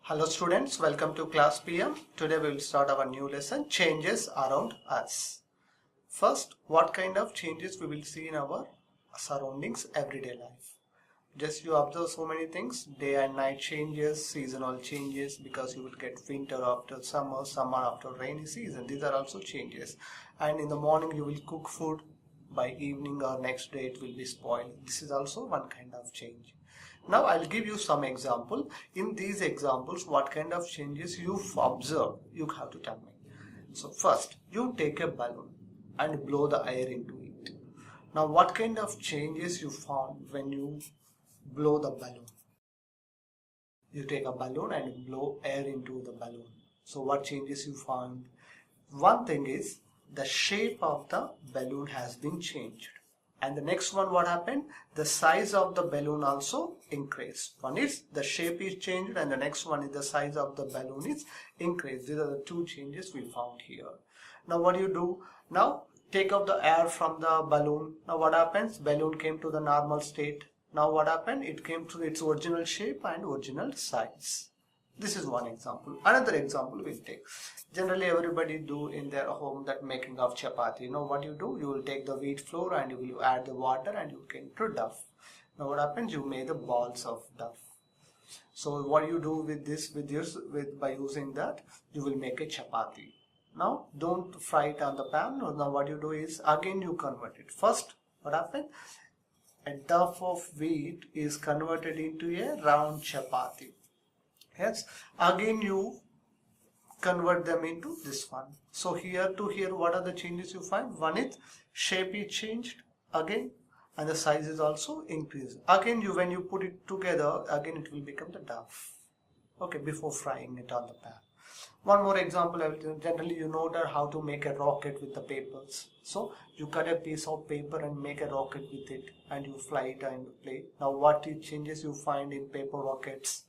Hello students, welcome to class PM. Today we will start our new lesson, changes around us. First, what kind of changes we will see in our surroundings, everyday life. Just you observe so many things, day and night changes, seasonal changes, because you will get winter after summer, summer after rainy season. These are also changes. And in the morning you will cook food, by evening or next day it will be spoiled. This is also one kind of change. Now I'll give you some example. In these examples, what kind of changes you've observed, you have to tell me. So first, you take a balloon and blow the air into it. Now what kind of changes you found when you blow the balloon? You take a balloon and blow air into the balloon. So what changes you found? One thing is the shape of the balloon has been changed. And the next one, what happened? The size of the balloon also increased. One is the shape is changed and the next one is the size of the balloon is increased. These are the two changes we found here. Now what do you do? Now take out the air from the balloon. Now what happens? Balloon came to the normal state. Now what happened? It came to its original shape and original size. This is one example. Another example we'll take. Generally everybody do in their home that making of chapati. You know what you do? You will take the wheat flour and you will add the water and you can do duff. Now what happens? You make the balls of duff. So what you do with this, by using that, you will make a chapati. Now don't fry it on the pan. Now what you do is again you convert it. First what happened? A duff of wheat is converted into a round chapati. Yes, again you convert them into this one. So here to here, what are the changes you find? One is shape is changed again and the size is also increased. Again when you put it together, again it will become the duff. Okay, before frying it on the pan. One more example, generally you know that how to make a rocket with the papers. So you cut a piece of paper and make a rocket with it and you fly it and play. Now what changes you find in paper rockets?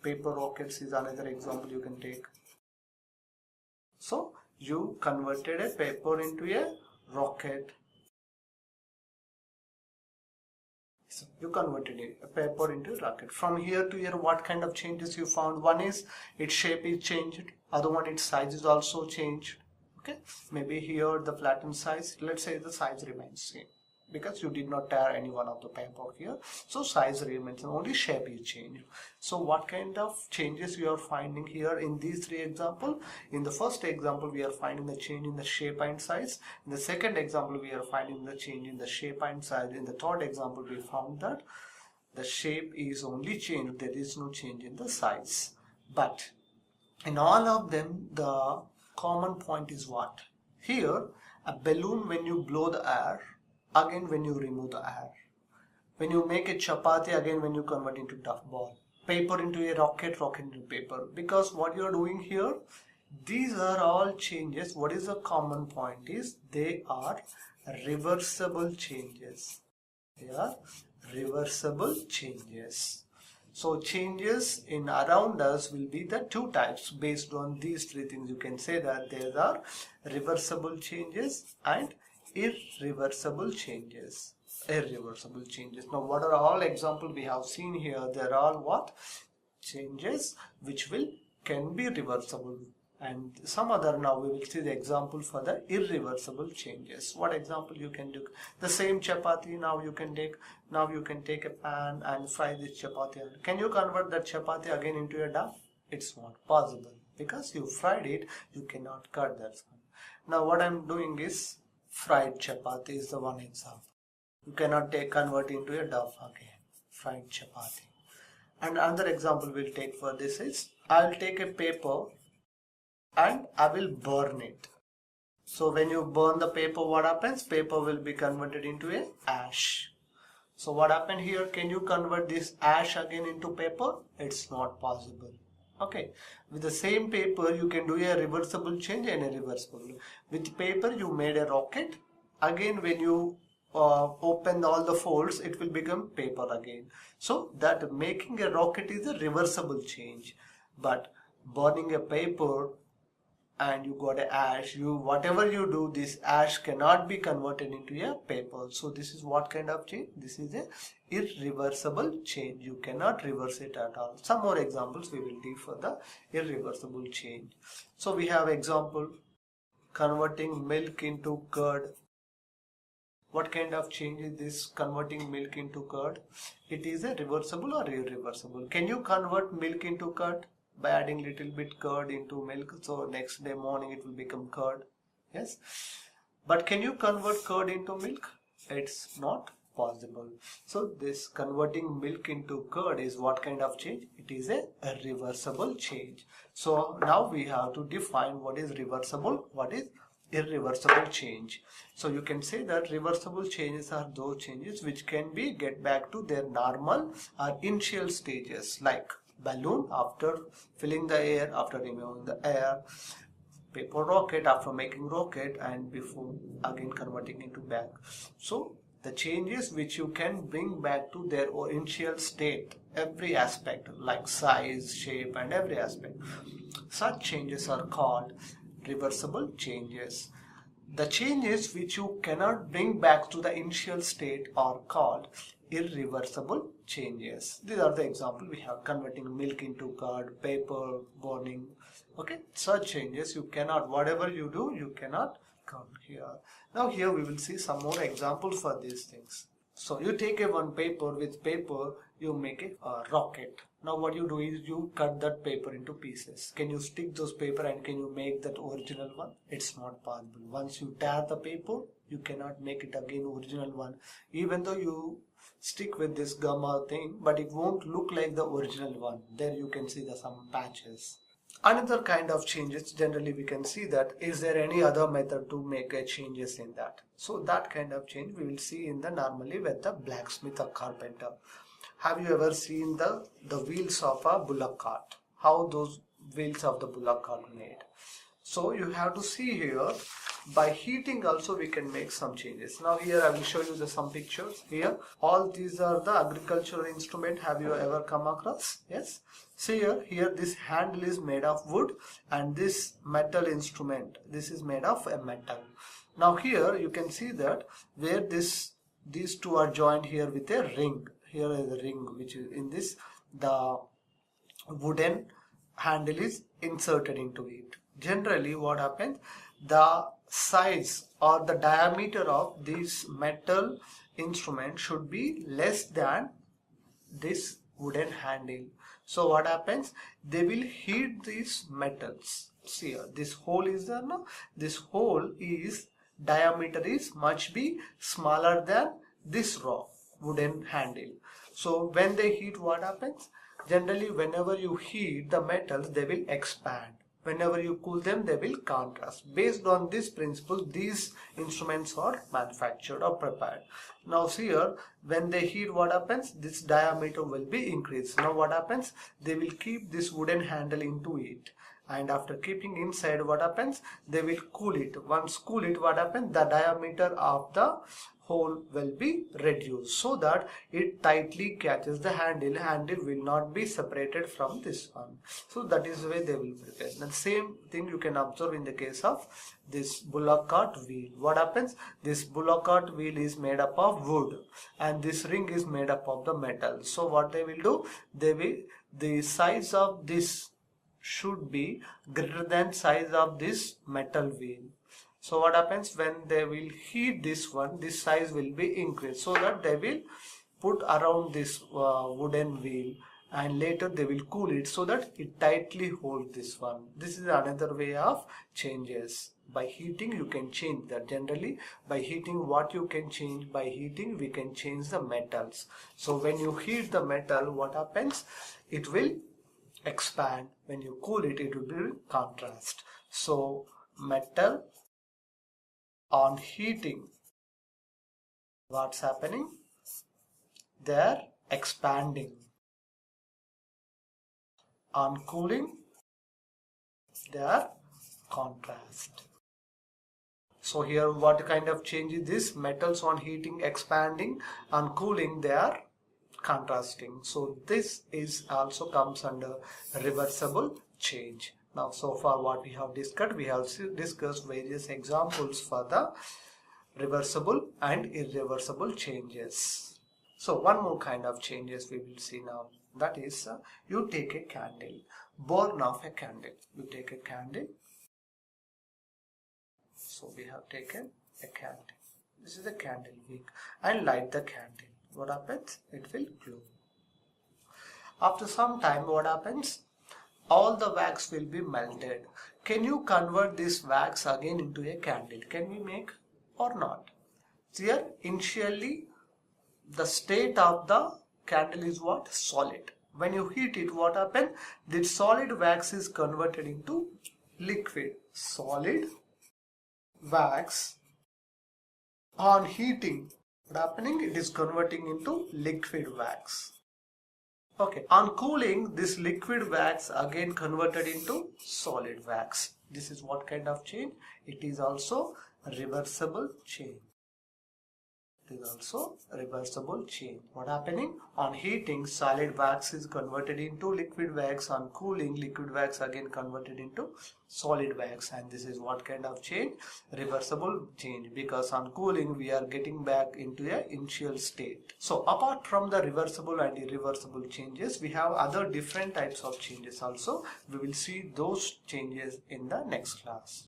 Paper rockets is another example you can take. So you converted a paper into a rocket. So you converted a paper into a rocket. From here to here, what kind of changes you found? One is its shape is changed. Other one, its size is also changed. Okay, maybe here the flattened size. Let's say the size remains same, because you did not tear any one of the paper here, so size remains, only shape is changed. So what kind of changes you are finding here in these three examples? In the first example we are finding the change in the shape and size. In the second example we are finding the change in the shape and size. In the third example we found that the shape is only changed, there is no change in the size. But in all of them the common point is what? Here a balloon, when you blow the air, again when you remove the air. When you make a chapati, again when you convert into duff ball. Paper into a rocket, rocket into paper. Because what you are doing here, these are all changes. What is the common point is they are reversible changes. They are reversible changes. So changes in around us will be the two types. Based on these three things, you can say that there are reversible changes and irreversible changes. Irreversible changes. Now what are all examples we have seen here? They're all what? Changes which can be reversible. And some other, now we will see the example for the irreversible changes. What example you can do? The same chapati, now you can take a pan and fry this chapati. Can you convert that chapati again into a duff? It's not possible, because you fried it, you cannot cut that one. Now what I'm doing is fried chapati is the one example. You cannot convert into a duff again. Fried chapati. And another example we'll take for this is, I'll take a paper and I will burn it. So when you burn the paper, what happens? Paper will be converted into a ash. So what happened here? Can you convert this ash again into paper? It's not possible. Okay, with the same paper you can do a reversible change and a reversible. With paper you made a rocket. Again when you open all the folds, it will become paper again. So that making a rocket is a reversible change. But burning a paper and you got a ash, whatever you do, this ash cannot be converted into a paper. So this is what kind of change? This is a irreversible change. You cannot reverse it at all. Some more examples we will do for the irreversible change. So we have example, converting milk into curd. What kind of change is this, converting milk into curd? It is a reversible or irreversible? Can you convert milk into curd by adding little bit curd into milk? So next day morning it will become curd. Yes. But can you convert curd into milk? It's not possible. So this converting milk into curd is what kind of change? It is a reversible change. So now we have to define what is reversible, what is irreversible change. So you can say that reversible changes are those changes which can be get back to their normal or initial stages, like balloon after filling the air, after removing the air, paper rocket after making rocket, and before again converting into bag. So the changes which you can bring back to their initial state, every aspect like size, shape and every aspect, such changes are called reversible changes. The changes which you cannot bring back to the initial state are called irreversible changes. These are the examples we have: converting milk into curd, paper, burning. Okay, such changes you cannot, whatever you do, you cannot come here. Now here we will see some more examples for these things. So you take a one paper, with paper you make a rocket. Now what you do is you cut that paper into pieces. Can you stick those paper and can you make that original one? It's not possible. Once you tear the paper, you cannot make it again original one. Even though you stick with this gum thing, but it won't look like the original one. There you can see some patches. Another kind of changes, generally we can see that, is there any other method to make a changes in that? So that kind of change we will see in the normally with the blacksmith or carpenter. Have you ever seen the wheels of a bullock cart? How those wheels of the bullock cart made? So you have to see here, by heating also we can make some changes. Now here I will show you some pictures. Here all these are the agricultural instrument. Have you ever come across? Yes. See here this handle is made of wood, and this metal instrument, this is made of a metal. Now here you can see that where these two are joined here with a ring. Here is a ring which is in this, the wooden handle is inserted into it. Generally what happens, the size or the diameter of this metal instrument should be less than this wooden handle. So what happens, they will heat these metals. See here, this hole is there now. This hole is diameter is much be smaller than this raw wooden handle. So when they heat, what happens? Generally whenever you heat the metals, they will expand. Whenever you cool them, they will contrast. Based on this principle, these instruments are manufactured or prepared. Now see here, when they heat, what happens? This diameter will be increased. Now what happens? They will keep this wooden handle into it. And after keeping inside, what happens? They will cool it. Once cool it, what happens? The diameter of the hole will be reduced so that it tightly catches the handle. Handle will not be separated from this one. So that is the way they will prepare. The same thing you can observe in the case of this bullock cart wheel. What happens? This bullock cart wheel is made up of wood, and this ring is made up of the metal. So what they will do? The size of this should be greater than size of this metal wheel. So what happens, when they will heat this one, this size will be increased, so that they will put around this wooden wheel, and later they will cool it so that it tightly holds this one. This is another way of changes. By heating you can change that. Generally by heating, what you can change? By heating we can change the metals. So when you heat the metal, what happens? It will expand. When you cool it, it will be contrast. So metal on heating, what's happening? They are expanding. On cooling, they are contrast. So here what kind of change is this? Metals on heating expanding, on cooling they are contrasting. So this is also comes under reversible change. Now so far what we have discussed various examples for the reversible and irreversible changes. So one more kind of changes we will see now. That is, you take a candle, burn off a candle. You take a candle. So we have taken a candle. This is a candle wick and light the candle. What happens? It will glow. After some time, what happens? All the wax will be melted. Can you convert this wax again into a candle? Can we make or not? Here, initially, the state of the candle is what? Solid. When you heat it, what happens? This solid wax is converted into liquid. Solid wax on heating, what happening? It is converting into liquid wax. Okay, on cooling, this liquid wax again converted into solid wax. This is what kind of change? It is also reversible change. It is also reversible change. What happening? On heating, solid wax is converted into liquid wax. On cooling, liquid wax again converted into solid wax. And this is what kind of change? Reversible change. Because on cooling, we are getting back into a initial state. So apart from the reversible and irreversible changes, we have other different types of changes also. We will see those changes in the next class.